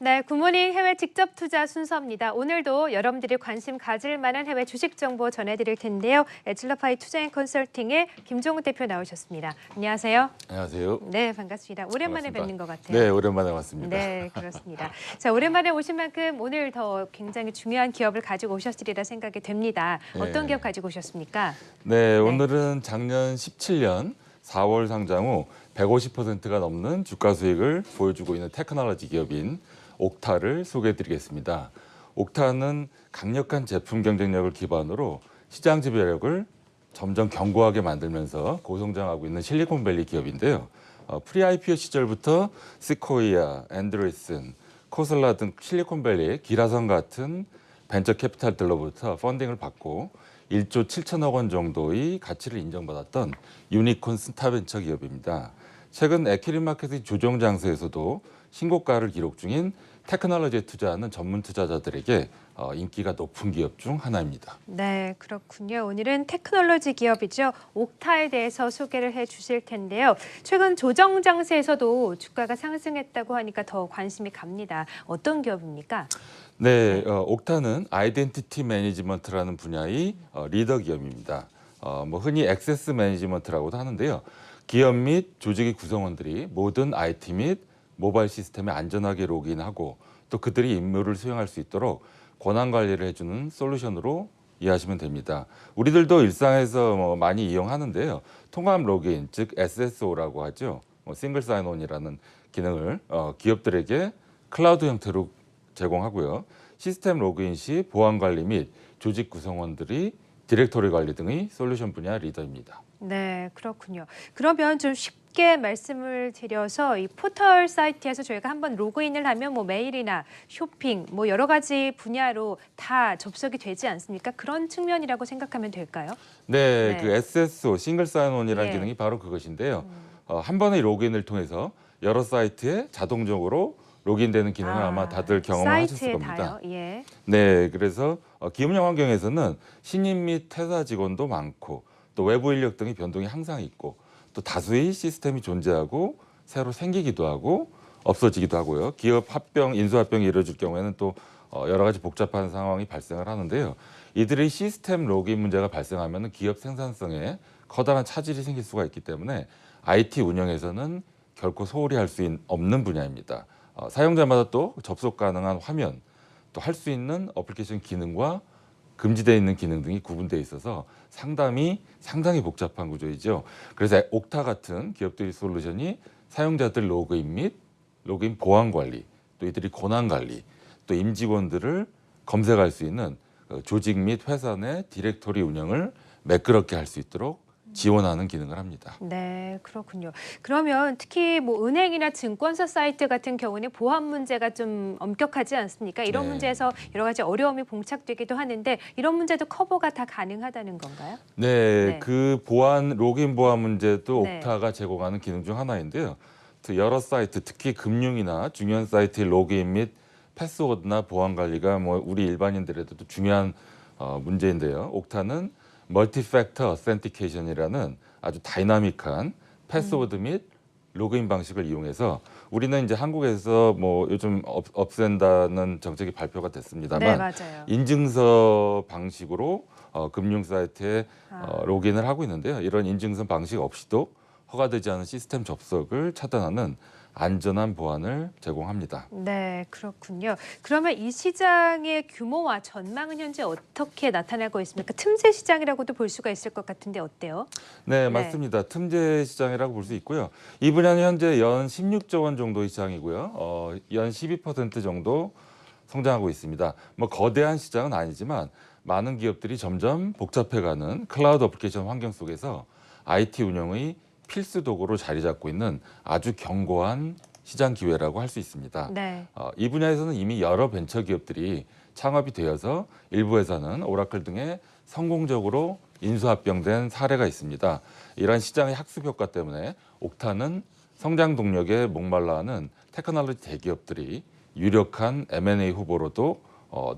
네, 굿모닝 해외 직접 투자 순서입니다. 오늘도 여러분들이 관심 가질 만한 해외 주식 정보 전해드릴 텐데요. 에즐러파이 투자앤컨설팅의 김종우 대표 나오셨습니다. 안녕하세요. 안녕하세요. 네, 반갑습니다. 오랜만에 반갑습니다. 뵙는 것 같아요. 네, 오랜만에 왔습니다. 네, 그렇습니다. 자, 오랜만에 오신 만큼 오늘 더 굉장히 중요한 기업을 가지고 오셨으리라 생각이 됩니다. 어떤 기업 가지고 오셨습니까? 네, 오늘은 작년 17년 4월 상장 후 150%가 넘는 주가 수익을 보여주고 있는 테크놀로지 기업인 옥타를 소개해드리겠습니다. 옥타는 강력한 제품 경쟁력을 기반으로 시장 지배력을 점점 견고하게 만들면서 고성장하고 있는 실리콘밸리 기업인데요. 프리-IPO 시절부터 시코이아, 앤드레슨, 코슬라 등 실리콘밸리, 기라성 같은 벤처 캐피탈들로부터 펀딩을 받고 1조 7천억 원 정도의 가치를 인정받았던 유니콘 스타벤처 기업입니다. 최근 에퀴리마켓의 조정 장세에서도 신고가를 기록 중인 테크놀로지에 투자하는 전문 투자자들에게 인기가 높은 기업 중 하나입니다. 네, 그렇군요. 오늘은 테크놀로지 기업이죠. 옥타에 대해서 소개를 해주실 텐데요. 최근 조정 장세에서도 주가가 상승했다고 하니까 더 관심이 갑니다. 어떤 기업입니까? 네, 옥타는 아이덴티티 매니지먼트라는 분야의 리더 기업입니다. 흔히 액세스 매니지먼트라고도 하는데요. 기업 및 조직의 구성원들이 모든 IT 및 모바일 시스템에 안전하게 로그인하고 또 그들이 임무를 수행할 수 있도록 권한 관리를 해주는 솔루션으로 이해하시면 됩니다. 우리들도 일상에서 많이 이용하는데요. 통합 로그인, 즉 SSO라고 하죠. 싱글 사인온이라는 기능을 기업들에게 클라우드 형태로 제공하고요. 시스템 로그인 시 보안 관리 및 조직 구성원들이 디렉토리 관리 등의 솔루션 분야 리더입니다. 네, 그렇군요. 그러면 좀 쉽게 말씀을 드려서 이 포털 사이트에서 저희가 한번 로그인을 하면 메일이나 쇼핑, 여러 가지 분야로 다 접속이 되지 않습니까? 그런 측면이라고 생각하면 될까요? 네, 네. 그 SSO, 싱글 사인온이라는 예. 기능이 바로 그것인데요. 한 번의 로그인을 통해서 여러 사이트에 자동적으로 로그인되는 기능을 아마 다들 경험을 하셨을 사이트에 겁니다. 다요? 예. 네, 그래서 기업용 환경에서는 신입 및 퇴사 직원도 많고 또 외부 인력 등의 변동이 항상 있고 또 다수의 시스템이 존재하고 새로 생기기도 하고 없어지기도 하고요. 기업 합병, 인수합병이 이루어질 경우에는 또 여러 가지 복잡한 상황이 발생을 하는데요. 이들의 시스템 로그인 문제가 발생하면 기업 생산성에 커다란 차질이 생길 수가 있기 때문에 IT 운영에서는 결코 소홀히 할 수 없는 분야입니다. 사용자마다 또 접속 가능한 화면, 또 할 수 있는 어플리케이션 기능과 금지되어 있는 기능 등이 구분되어 있어서 상당히 복잡한 구조이죠. 그래서 옥타 같은 기업들의 솔루션이 사용자들 로그인 및 로그인 보안 관리, 또 이들이 권한 관리, 또 임직원들을 검색할 수 있는 조직 및 회사 내 디렉토리 운영을 매끄럽게 할 수 있도록 지원하는 기능을 합니다. 네, 그렇군요. 그러면 특히 은행이나 증권사 사이트 같은 경우는 보안 문제가 좀 엄격하지 않습니까? 이런 네. 문제에서 여러 가지 어려움이 봉착되기도 하는데 이런 문제도 커버가 다 가능하다는 건가요? 네, 네. 그 로그인 보안 문제도 네. 옥타가 제공하는 기능 중 하나인데요. 여러 사이트, 특히 금융이나 중요한 사이트의 로그인 및 패스워드나 보안 관리가 우리 일반인들에도 중요한 문제인데요. 옥타는 멀티팩터 어센티케이션이라는 아주 다이나믹한 패스워드 및 로그인 방식을 이용해서 우리는 이제 한국에서 요즘 없앤다는 정책이 발표가 네, 됐습니다만 맞아요. 인증서 방식으로 금융 사이트에 로그인을 하고 있는데요. 이런 인증서 방식 없이도 허가되지 않은 시스템 접속을 차단하는 안전한 보안을 제공합니다. 네, 그렇군요. 그러면 이 시장의 규모와 전망은 현재 어떻게 나타나고 있습니까? 틈새 시장이라고도 볼 수가 있을 것 같은데 어때요? 네, 맞습니다. 틈새 시장이라고 볼 수 있고요. 이 분야는 현재 연 16조 원 정도의 시장이고요. 연 12% 정도 성장하고 있습니다. 거대한 시장은 아니지만 많은 기업들이 점점 복잡해가는 클라우드 어플리케이션 환경 속에서 IT 운영의 필수 도구로 자리 잡고 있는 아주 견고한 시장 기회라고 할 수 있습니다. 네. 이 분야에서는 이미 여러 벤처 기업들이 창업이 되어서 일부 회사는 오라클 등에 성공적으로 인수합병된 사례가 있습니다. 이러한 시장의 학습 효과 때문에 옥타는 성장 동력에 목말라하는 테크놀로지 대기업들이 유력한 M&A 후보로도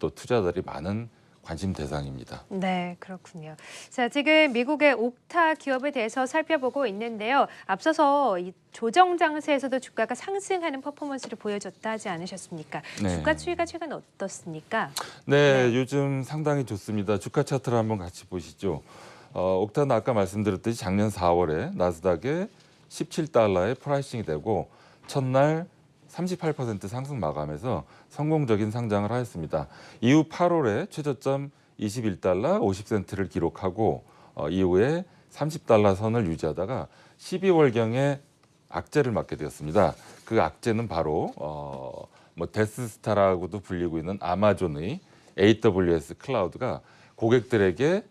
또 투자자들이 많은 관심 대상입니다. 네, 그렇군요. 자, 지금 미국의 옥타 기업에 대해서 살펴보고 있는데요. 앞서서 이 조정 장세에서도 주가가 상승하는 퍼포먼스를 보여줬다 하지 않으셨습니까? 네. 주가 추이가 최근 어떻습니까? 네, 네. 요즘 상당히 좋습니다. 주가 차트를 한번 같이 보시죠. 옥타는 아까 말씀드렸듯이 작년 4월에 나스닥에 17달러에 프라이싱이 되고 첫날 38% 상승 마감해서 성공적인 상장을 하였습니다. 이후 8월에 최저점 21달러 50센트를 기록하고 이후에 30달러 선을 유지하다가 12월경에 악재를 맞게 되었습니다. 그 악재는 바로 데스스타라고도 불리고 있는 아마존의 AWS 클라우드가 고객들에게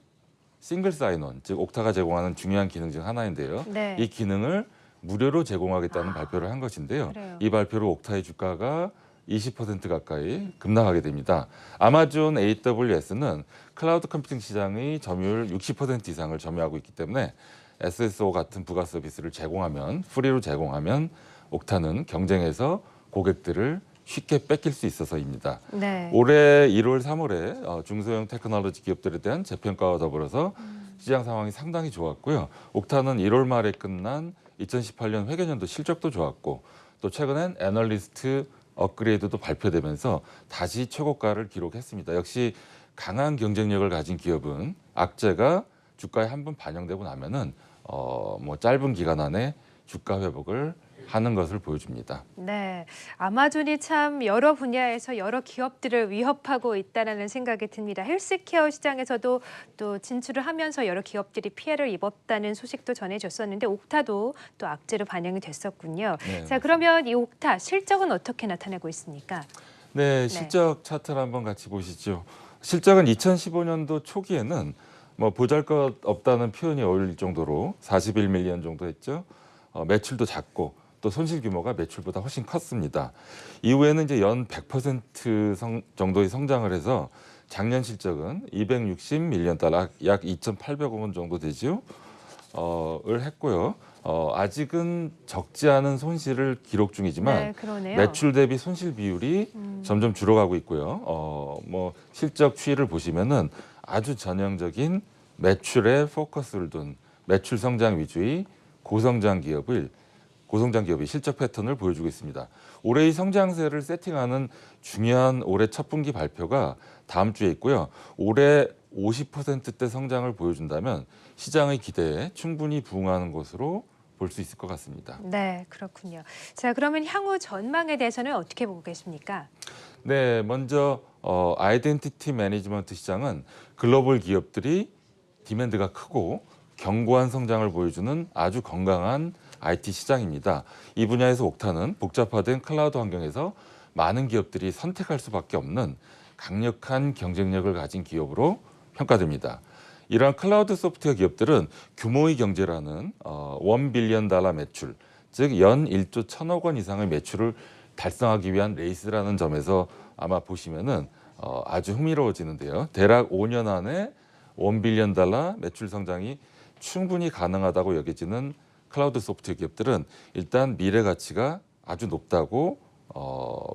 싱글 사인온, 즉 옥타가 제공하는 중요한 기능 중 하나인데요. 네. 이 기능을 무료로 제공하겠다는 발표를 한 것인데요. 그래요. 이 발표로 옥타의 주가가 20% 가까이 급락하게 됩니다. 아마존 AWS는 클라우드 컴퓨팅 시장의 점유율 60% 이상을 점유하고 있기 때문에 SSO 같은 부가 서비스를 제공하면, 프리로 제공하면 옥타는 경쟁에서 고객들을 쉽게 뺏길 수 있어서입니다. 네. 올해 1월, 3월에 중소형 테크놀로지 기업들에 대한 재평가와 더불어서 시장 상황이 상당히 좋았고요. 옥타는 1월 말에 끝난 2018년 회계년도 실적도 좋았고 또 최근엔 애널리스트 업그레이드도 발표되면서 다시 최고가를 기록했습니다. 역시 강한 경쟁력을 가진 기업은 악재가 주가에 한번 반영되고 나면은 짧은 기간 안에 주가 회복을 하는 것을 보여줍니다. 네, 아마존이 참 여러 분야에서 여러 기업들을 위협하고 있다는 생각이 듭니다. 헬스케어 시장에서도 또 진출을 하면서 여러 기업들이 피해를 입었다는 소식도 전해졌었는데 옥타도 또 악재로 반영이 됐었군요. 네, 자, 그러면 이 옥타 실적은 어떻게 나타내고 있습니까? 네, 실적 차트를 한번 같이 보시죠. 실적은 2015년도 초기에는 보잘것없다는 표현이 어울릴 정도로 41밀리언 정도 했죠. 매출도 작고 또 손실 규모가 매출보다 훨씬 컸습니다. 이후에는 이제 연 100% 정도의 성장을 해서 작년 실적은 260밀리언 달러, 약 2,800억 원 정도 되죠. 을 했고요. 아직은 적지 않은 손실을 기록 중이지만 네, 그러네요. 매출 대비 손실 비율이 점점 줄어가고 있고요. 실적 추이를 보시면은 아주 전형적인 매출에 포커스를 둔 매출 성장 위주의 고성장 기업이 실적 패턴을 보여주고 있습니다. 올해의 성장세를 세팅하는 중요한 올해 첫 분기 발표가 다음 주에 있고요. 올해 50%대 성장을 보여준다면 시장의 기대에 충분히 부응하는 것으로 볼 수 있을 것 같습니다. 네, 그렇군요. 자, 그러면 향후 전망에 대해서는 어떻게 보고 계십니까? 네, 먼저 아이덴티티 매니지먼트 시장은 글로벌 기업들이 디맨드가 크고 견고한 성장을 보여주는 아주 건강한 IT 시장입니다. 이 분야에서 옥타는 복잡화된 클라우드 환경에서 많은 기업들이 선택할 수밖에 없는 강력한 경쟁력을 가진 기업으로 평가됩니다. 이러한 클라우드 소프트웨어 기업들은 규모의 경제라는 $1 빌리언 매출, 즉 연 1조 1,000억 원 이상의 매출을 달성하기 위한 레이스라는 점에서 아마 보시면은 아주 흥미로워지는데요. 대략 5년 안에 $1 빌리언 매출 성장이 충분히 가능하다고 여겨지는 클라우드 소프트웨어 기업들은 일단 미래 가치가 아주 높다고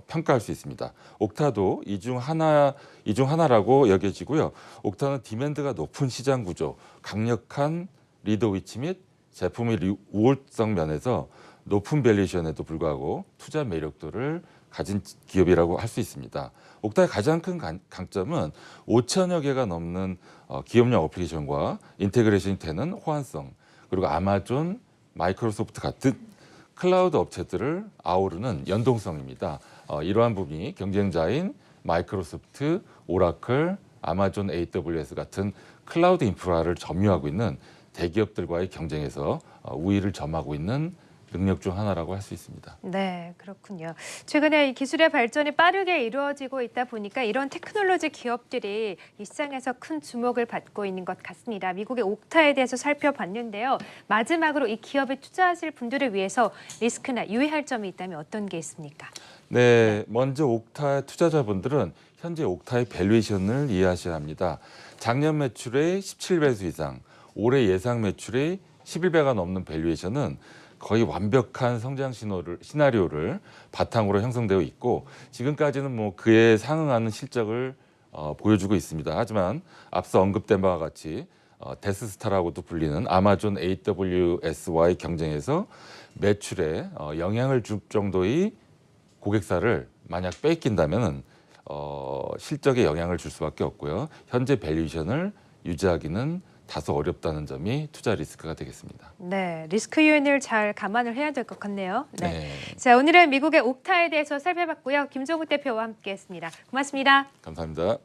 평가할 수 있습니다. 옥타도 이 중 하나라고 여겨지고요. 옥타는 디맨드가 높은 시장 구조, 강력한 리더 위치 및 제품의 우월성 면에서 높은 밸류에이션에도 불구하고 투자 매력도를 가진 기업이라고 할 수 있습니다. 옥타의 가장 큰 강점은 5천여 개가 넘는 기업용 어플리케이션과 인테그레이션이 되는 호환성, 그리고 아마존, 마이크로소프트 같은 클라우드 업체들을 아우르는 연동성입니다. 이러한 부분이 경쟁자인 마이크로소프트, 오라클, 아마존 AWS 같은 클라우드 인프라를 점유하고 있는 대기업들과의 경쟁에서 우위를 점하고 있는 능력 중 하나라고 할 수 있습니다. 네, 그렇군요. 최근에 이 기술의 발전이 빠르게 이루어지고 있다 보니까 이런 테크놀로지 기업들이 이 시장에서 큰 주목을 받고 있는 것 같습니다. 미국의 옥타에 대해서 살펴봤는데요. 마지막으로 이 기업에 투자하실 분들을 위해서 리스크나 유의할 점이 있다면 어떤 게 있습니까? 네, 먼저 옥타 투자자분들은 현재 옥타의 밸류에이션을 이해하셔야 합니다. 작년 매출의 17배수 이상, 올해 예상 매출의 11배가 넘는 밸류에이션은 거의 완벽한 성장 시나리오를 바탕으로 형성되어 있고 지금까지는 그에 상응하는 실적을 보여주고 있습니다. 하지만 앞서 언급된 바와 같이 데스스타라고도 불리는 아마존 AWS와의 경쟁에서 매출에 영향을 줄 정도의 고객사를 만약 뺏긴다면 실적에 영향을 줄 수밖에 없고요. 현재 밸류에이션을 유지하기는 다소 어렵다는 점이 투자 리스크가 되겠습니다. 네, 리스크 요인을 잘 감안을 해야 될 것 같네요. 네. 네, 자, 오늘은 미국의 옥타에 대해서 살펴봤고요. 김종국 대표와 함께했습니다. 고맙습니다. 감사합니다.